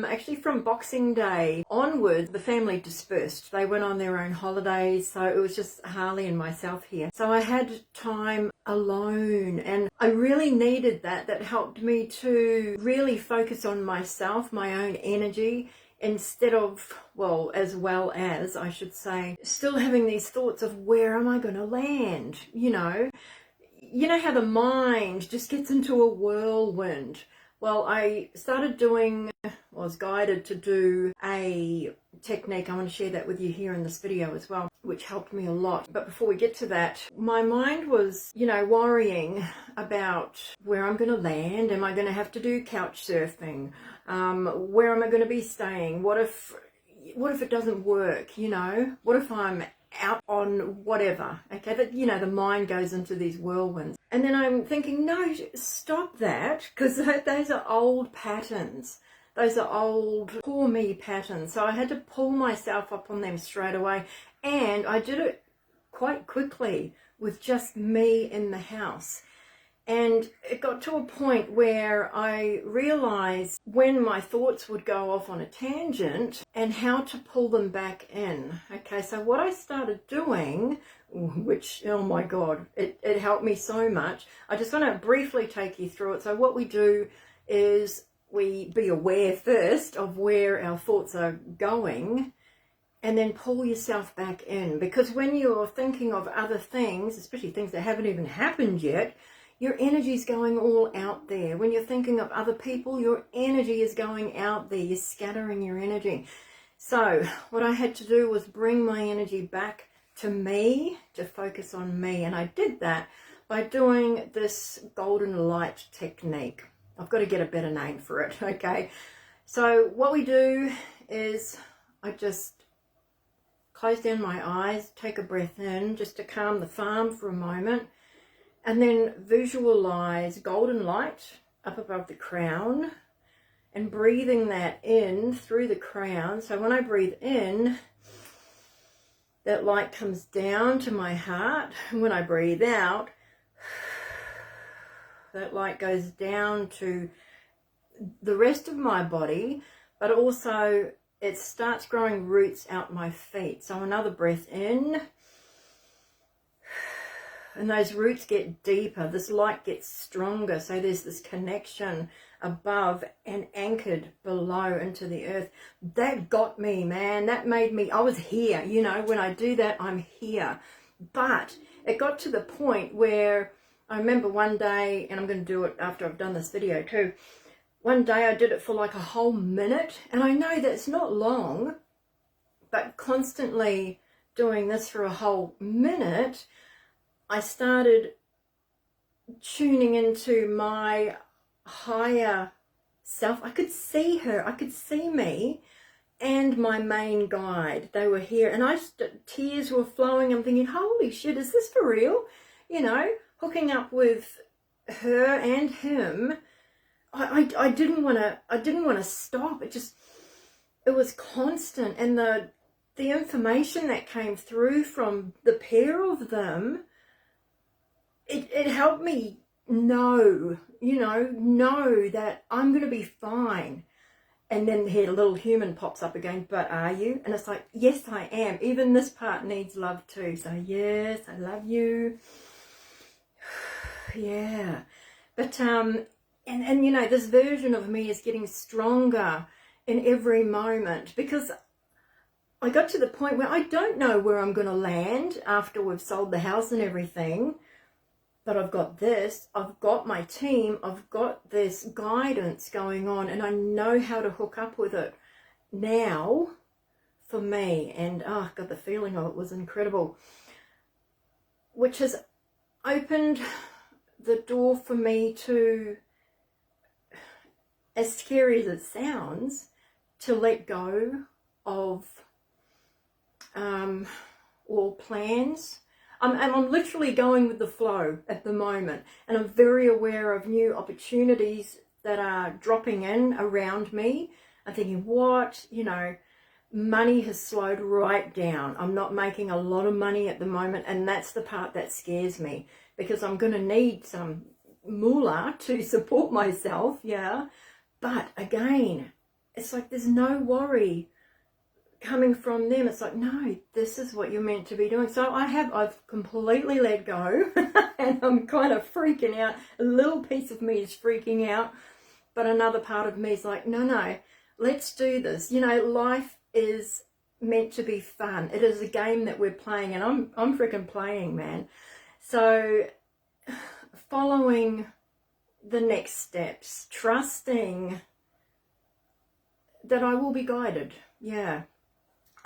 actually from Boxing Day onwards, the family dispersed. They went on their own holidays, so it was just Harley and myself here. So I had time alone, and I really needed that. That helped me to really focus on myself, my own energy, instead of, well as I should say, still having these thoughts of where am I going to land, you know how the mind just gets into a whirlwind. Well, I started doing, was guided to do a technique. I want to share that with you here in this video as well, which helped me a lot. But before we get to that, my mind was, worrying about where I'm going to land. Am I going to have to do couch surfing? Where am I going to be staying? What if it doesn't work? What if I'm out on whatever? Okay, that the mind goes into these whirlwinds, and then I'm thinking, no, stop that, because those are old patterns. Those are old poor me patterns. So I had to pull myself up on them straight away, and I did it quite quickly with just me in the house. And it got to a point where I realized when my thoughts would go off on a tangent and how to pull them back in. Okay, so what I started doing, which, oh my God, it helped me so much. I just want to briefly take you through it. So what we do is we be aware first of where our thoughts are going, and then pull yourself back in. Because when you're thinking of other things, especially things that haven't even happened yet, your energy is going all out there. When you're thinking of other people, your energy is going out there. You're scattering your energy. So what I had to do was bring my energy back to me, to focus on me. And I did that by doing this golden light technique. I've got to get a better name for it, okay? So what we do is I just close down my eyes, take a breath in just to calm the farm for a moment, and then visualize golden light up above the crown and breathing that in through the crown. So when I breathe in, that light comes down to my heart. And when I breathe out, that light goes down to the rest of my body, but also it starts growing roots out my feet. So another breath in, and those roots get deeper, this light gets stronger, so there's this connection above and anchored below into the earth. That got me, man. That made me, I was here, when I do that, I'm here. But it got to the point where I remember one day, and I'm going to do it after I've done this video too, one day I did it for like a whole minute, and I know that's not long, but constantly doing this for a whole minute, I started tuning into my higher self. I could see her, I could see me and my main guide. They were here, and tears were flowing. I'm thinking, holy shit, is this for real? Hooking up with her and him. I didn't want to stop. It was constant, and the information that came through from the pair of them, it helped me know that I'm going to be fine. And then here a little human pops up again, but are you? And it's like, yes, I am. Even this part needs love too. So yes, I love you. Yeah. But, and this version of me is getting stronger in every moment, because I got to the point where I don't know where I'm going to land after we've sold the house and everything. But I've got this, I've got my team, I've got this guidance going on, and I know how to hook up with it now for me. And oh God, the feeling of it was incredible, which has opened the door for me to, as scary as it sounds, to let go of all plans. I'm literally going with the flow at the moment, and I'm very aware of new opportunities that are dropping in around me. I'm thinking, what, money has slowed right down. I'm not making a lot of money at the moment, and that's the part that scares me, because I'm going to need some moolah to support myself, yeah. But again, it's like there's no worry coming from them. It's like, no, this is what you're meant to be doing. So I've completely let go and I'm kind of freaking out. A little piece of me is freaking out, but another part of me is like, no, let's do this. You know, life is meant to be fun. It is a game that we're playing, and I'm freaking playing, man. So following the next steps, trusting that I will be guided. Yeah.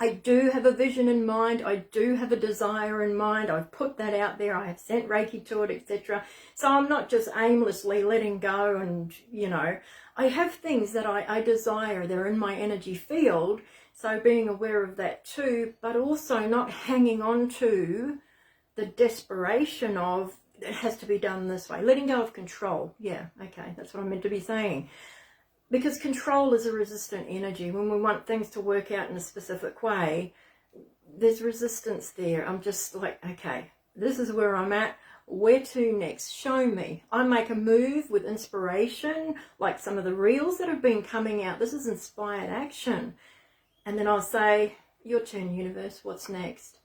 I do have a vision in mind. I do have a desire in mind. I've put that out there. I have sent Reiki to it, etc. So I'm not just aimlessly letting go and, you know, I have things that I desire. They're in my energy field. So being aware of that too, but also not hanging on to the desperation of it has to be done this way. Letting go of control. Yeah, okay, that's what I'm meant to be saying. Because control is a resistant energy. When we want things to work out in a specific way, there's resistance there. I'm just like, okay, this is where I'm at. Where to next? Show me. I make a move with inspiration, like some of the reels that have been coming out. This is inspired action. And then I'll say, your turn, universe, what's next?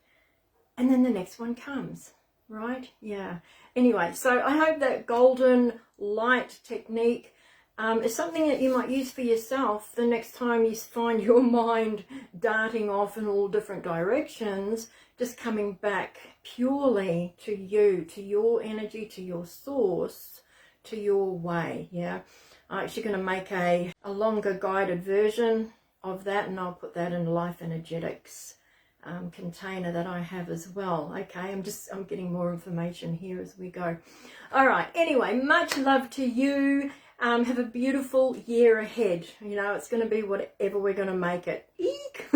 And then the next one comes, right? Yeah. Anyway, so I hope that golden light technique is something that you might use for yourself the next time you find your mind darting off in all different directions, just coming back purely to you, to your energy, to your source, to your way. Yeah, I'm actually going to make a longer guided version of that, and I'll put that in Life Energetics container that I have as well. Okay, I'm getting more information here as we go. All right, anyway, much love to you. Have a beautiful year ahead. You know, it's going to be whatever we're going to make it. Eek!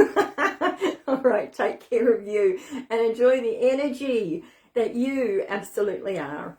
All right, take care of you and enjoy the energy that you absolutely are.